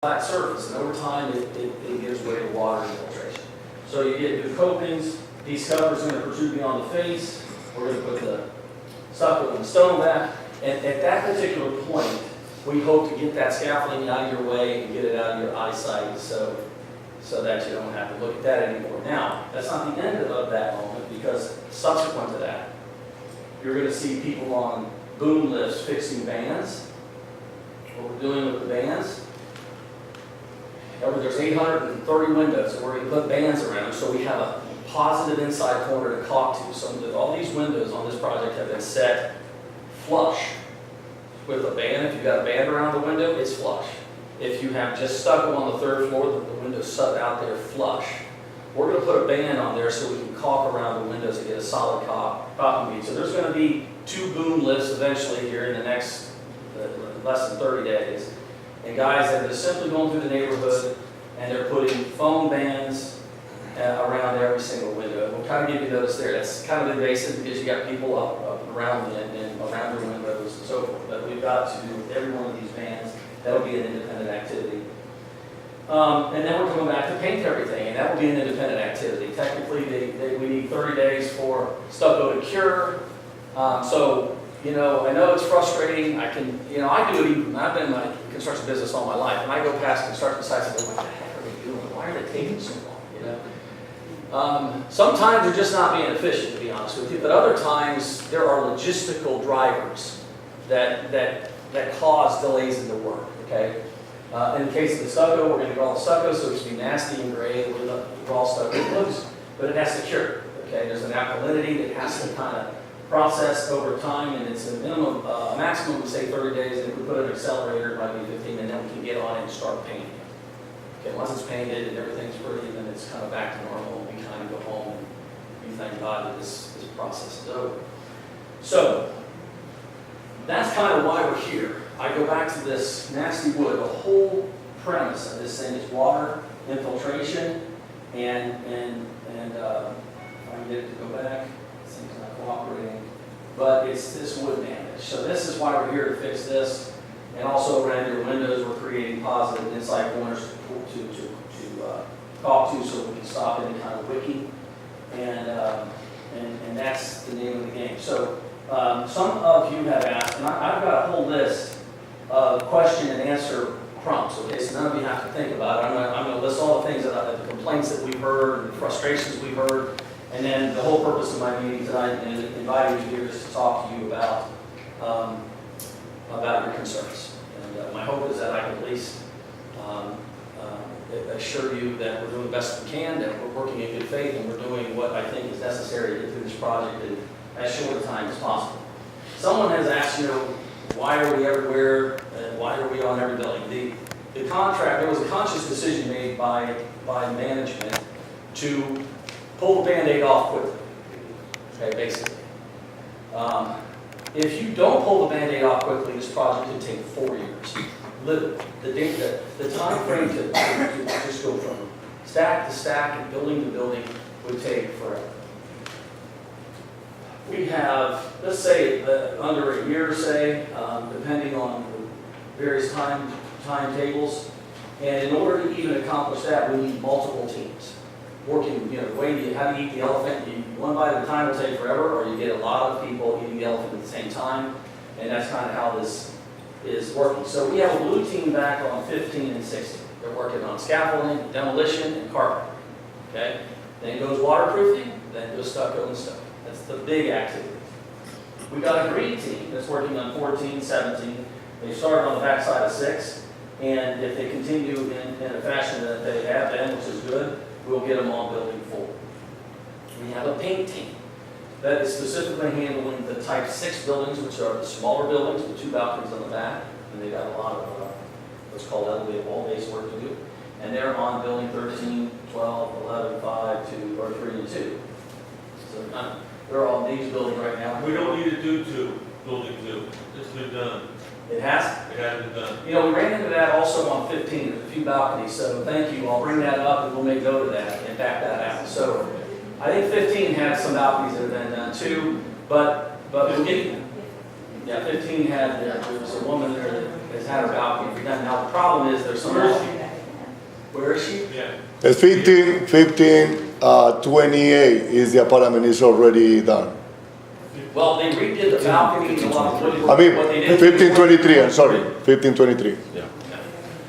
flat surface, and over time it gives way to water infiltration. So you get new copings, these covers are going to protrude beyond the face, we're going to put the stucco and the stone back, and at that particular point, we hope to get that scaffolding out of your way and get it out of your eyesight so that you don't have to look at that anymore. Now, that's not the end of that moment, because subsequent to that, you're going to see people on boom lifts fixing bands. What we're doing with the bands, there's 830 windows, and we're going to put bands around them so we have a positive inside corner to caulk to. So that all these windows on this project have been set flush with a band. If you've got a band around the window, it's flush. If you have just stucco on the third floor, the window's set out there flush. We're going to put a band on there so we can caulk around the windows and get a solid caulking bead. So there's going to be 2 boom lifts eventually here in the next less than 30 days. And guys that are simply going through the neighborhood and they're putting foam bands around every single window. We'll kind of give you notice there. That's kind of invasive because you got people up around and around your windows and so forth. But we've got to do with every one of these bands. That'll be an independent activity. And then we're coming back to paint everything, and that will be an independent activity. Technically, we need 30 days for stucco to cure. So, you know, I know it's frustrating. I do it even, I've been in my construction business all my life, and I go past construction sites and go, what the heck are they doing? Why are they taking so long, you know? Sometimes they're just not being efficient, to be honest with you, but other times there are logistical drivers that cause delays in the work, okay? In the case of the stucco, we're going to draw the stucco, so it's going to be nasty and gray with the raw stucco. It looks, but it has to cure, okay? There's an alkalinity that has to kind of process over time, and it's a minimum, maximum, say 30 days, and if we put an accelerator, it might be 15, and then we can get on it and start painting it. Okay, once it's painted and everything's pretty, then it's kind of back to normal, and we kind of go home and we thank God that this process is over. So, that's kind of why we're here. I go back to this nasty wood. The whole premise of this thing is water infiltration, and if I can get it to go back, this thing's not cooperating, but it's this wood damage. So this is why we're here to fix this, and also around your windows, we're creating positive inside corners to caulk to so we can stop any kind of wicking, and that's the name of the game. So some of you have asked, and I've got a whole list of question and answer prompts, okay, so none of you have to think about it. I'm going to list all the things the complaints that we've heard, and the frustrations we've heard, and then the whole purpose of my meeting tonight is inviting you here just to talk to you about your concerns. And my hope is that I can at least assure you that we're doing the best we can, that we're working in good faith, and we're doing what I think is necessary to get through this project in as short a time as possible. Someone has asked, why are we everywhere, and why are we on every building? The contract, there was a conscious decision made by management to pull the Band-Aid off quickly, okay, basically. If you don't pull the Band-Aid off quickly, this project could take 4 years. Literally, the time frame to just go from stack to stack and building to building would take forever. We have, let's say, under a year, say, depending on the various timetables. And in order to even accomplish that, we need multiple teams working. How do you eat the elephant? One bite at a time will take forever, or you get a lot of people eating the elephant at the same time. And that's kind of how this is working. So we have a blue team back on 15 and 16. They're working on scaffolding, demolition, and carpet. Okay? Then goes waterproofing, then goes stucco and stuff. That's the big activity. We've got a green team that's working on 14, 17. They started on the backside of 6, and if they continue in a fashion that they have been, which is good, we'll get them on building 4. We have a paint team that is specifically handling the type 6 buildings, which are the smaller buildings with 2 balconies on the back, and they've got a lot of what's called elevated wall-based work to do. And they're on building 13, 12, 11, 5, 2, or 3, and 2. So they're on these buildings right now. We don't need to do building 2. It's been done. It has? It has been done. We ran into that also on 15, there's a few balconies, so thank you. I'll bring that up and we'll make note of that and back that out. So I think 15 had some balconies that have been done too, but we'll get, yeah, 15 had, there was a woman there that has had her balcony redone. Now, the problem is there's some. Where is she? Where is she? Yeah. The 28 is the apartment is already done. Well, they redid the balcony and a lot of woodwork. I mean, What they did- 1523, I'm sorry, 1523.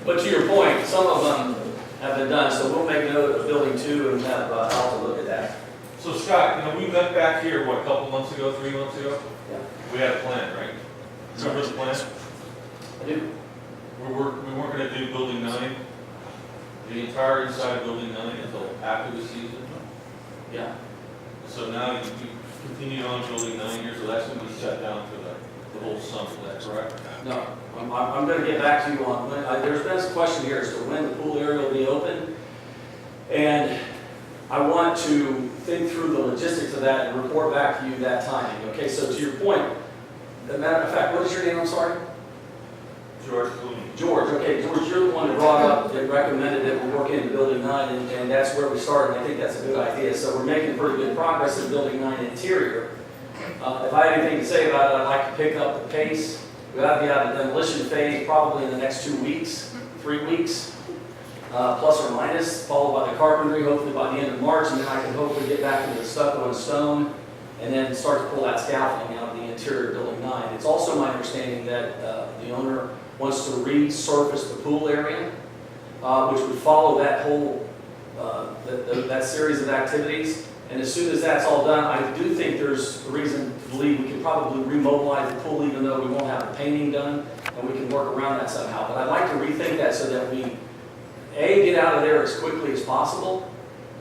But to your point, some of them have been done, so we'll make note of building 2 and have Alta look at that. So Scott, we met back here, what, a couple months ago, 3 months ago? Yeah. We had a plan, right? Remember the plan? I do. We weren't gonna do building 9, the entire inside of building 9 until after the season. Yeah. So now you continue on building 9 here, so that's gonna be shut down for the whole summer, is that correct? No, I'm going to get back to you on when, there's been a question here as to when the pool area will be open. And I want to think through the logistics of that and report back to you that timing. Okay, so to your point, as a matter of fact, what is your name, I'm sorry? George Clooney. George, okay, George, you're the one that brought up, that recommended that we work into building 9, and that's where we started, and I think that's a good idea. So we're making pretty good progress in building 9 interior. If I had anything to say about it, I'd like to pick up the pace. We ought to be out of the demolition phase probably in the next 2 weeks, 3 weeks, plus or minus, followed by the carpentry, hopefully by the end of March, and then I can hopefully get back into the stucco and stone, and then start to pull that scaffolding out of the interior of building 9. It's also my understanding that the owner wants to resurface the pool area, which would follow that whole, that series of activities. And as soon as that's all done, I do think there's a reason to believe we can probably remobilize the pool even though we won't have the painting done, and we can work around that somehow. But I'd like to rethink that so that we, A, get out of there as quickly as possible,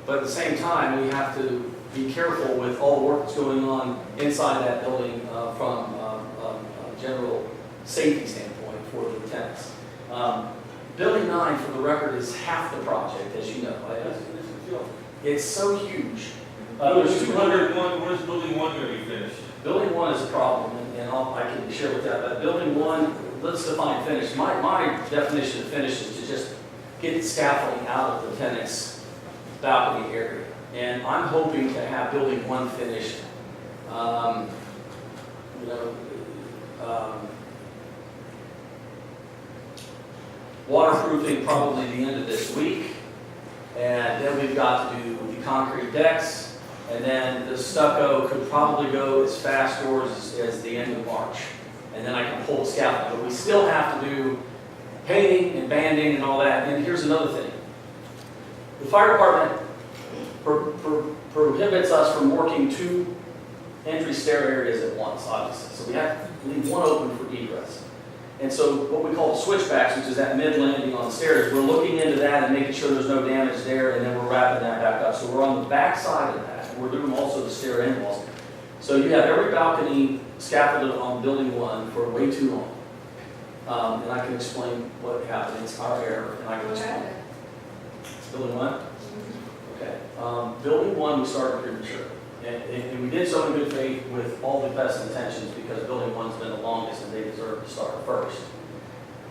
but at the same time, we have to be careful with all the work that's going on inside that building from a general safety standpoint for the tenants. Building 9, for the record, is half the project, as you know. It's so huge. There's 201. When is building 1 gonna be finished? Building 1 is a problem, and I can share with that. But building 1, let's define finish. My definition of finish is to just get the scaffolding out of the tenant's balcony area. And I'm hoping to have building 1 finished, waterproofing probably the end of this week. And then we've got to do the concrete decks. And then the stucco could probably go as fast or as the end of March. And then I can pull the scaffolding. But we still have to do painting and banding and all that. And here's another thing. The fire department prohibits us from working 2 entry stair areas at once, obviously. So we have to leave one open for egress. And so what we call the switchbacks, which is that mid-landing on the stairs, we're looking into that and making sure there's no damage there, and then we're wrapping that back up. So we're on the back side of that. We're doing also the stair end walls. So you have every balcony scaffolded on building 1 for way too long. And I can explain what happened. It's our error, and I can explain. It's building 1? Okay. Building 1, we started premature. And we did so in good faith with all the best intentions because building 1's been the longest and they deserve to start first.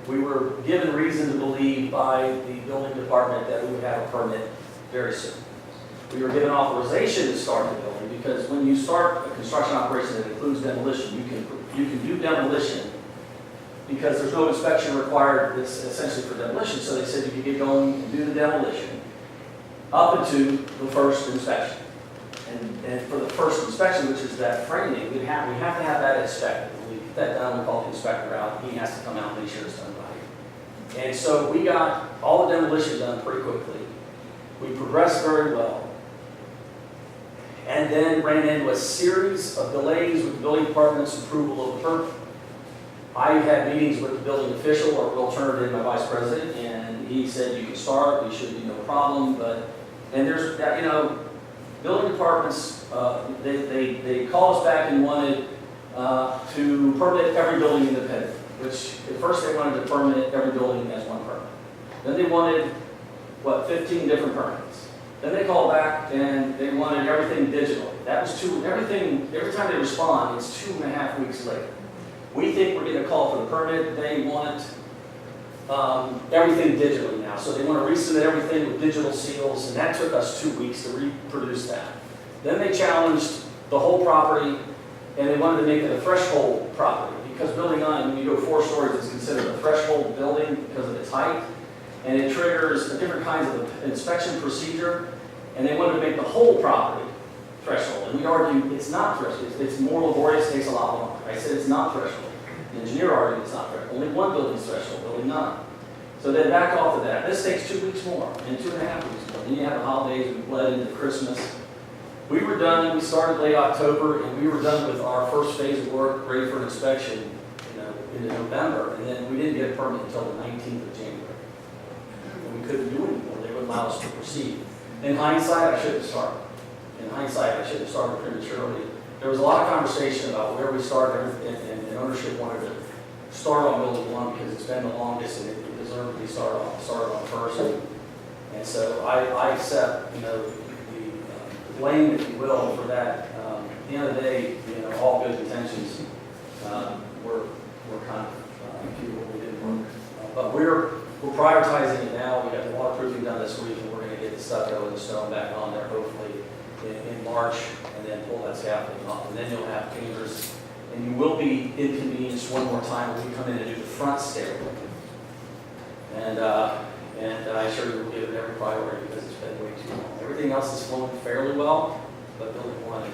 We were given reason to believe by the building department that we would have a permit very soon. We were given authorization to start the building because when you start a construction operation that includes demolition, you can do demolition because there's no inspection required that's essentially for demolition. So they said you could get going and do the demolition up into the first inspection. And for the first inspection, which is that framing, we have to have that inspected. When we get that done, we call the inspector out. He has to come out and make sure it's done right. And so we got all the demolition done pretty quickly. We progressed very well. And then ran into a series of delays with the building department's approval of the permit. I had meetings with the building official, or we'll turn it in my vice president, and he said you can start, we should be no problem. And there's, building departments, they called us back and wanted to permit every building independently, which at first they wanted to permit every building as one permit. Then they wanted, 15 different permits. Then they called back and they wanted everything digital. That was every time they respond, it's 2.5 weeks later. We think we're getting a call for the permit, they want everything digitally now. So they want to resubmit everything with digital seals, and that took us 2 weeks to reproduce that. Then they challenged the whole property, and they wanted to make it a threshold property, because building 9, when you go 4 stories, it's considered a threshold building because of its height, and it triggers different kinds of inspection procedure, and they wanted to make the whole property threshold, and we argue it's not threshold, it's more laborious, takes a lot longer. I said it's not threshold. The engineer argued it's not threshold. Only one building's threshold, building 9. So they backed off of that. This takes 2 weeks more, and 2.5 weeks more. Then you have the holidays, we bled into Christmas. We were done, we started late October, and we were done with our first phase of work, ready for inspection, in November, and then we didn't get a permit until the 19th of January. And we couldn't do it anymore, they wouldn't allow us to proceed. In hindsight, I should have started. In hindsight, I should have started prematurely. There was a lot of conversation about where we started, and ownership wanted to start on building 1 because it's been the longest and it deserved to be started on first. And so I accept, the blame, if you will, for that. At the end of the day, all good intentions were kind of futile. We didn't work. But we're prioritizing it now. We got the waterproofing done this week, and we're going to get the stucco and the stone back on there hopefully in March, and then pull that scaffolding off. And then you'll have painters, and you will be inconvenienced one more time when we come in and do the front stairway. And I assure you we'll give it every priority because it's been way too long. Everything else is flowing fairly well, but building 1 is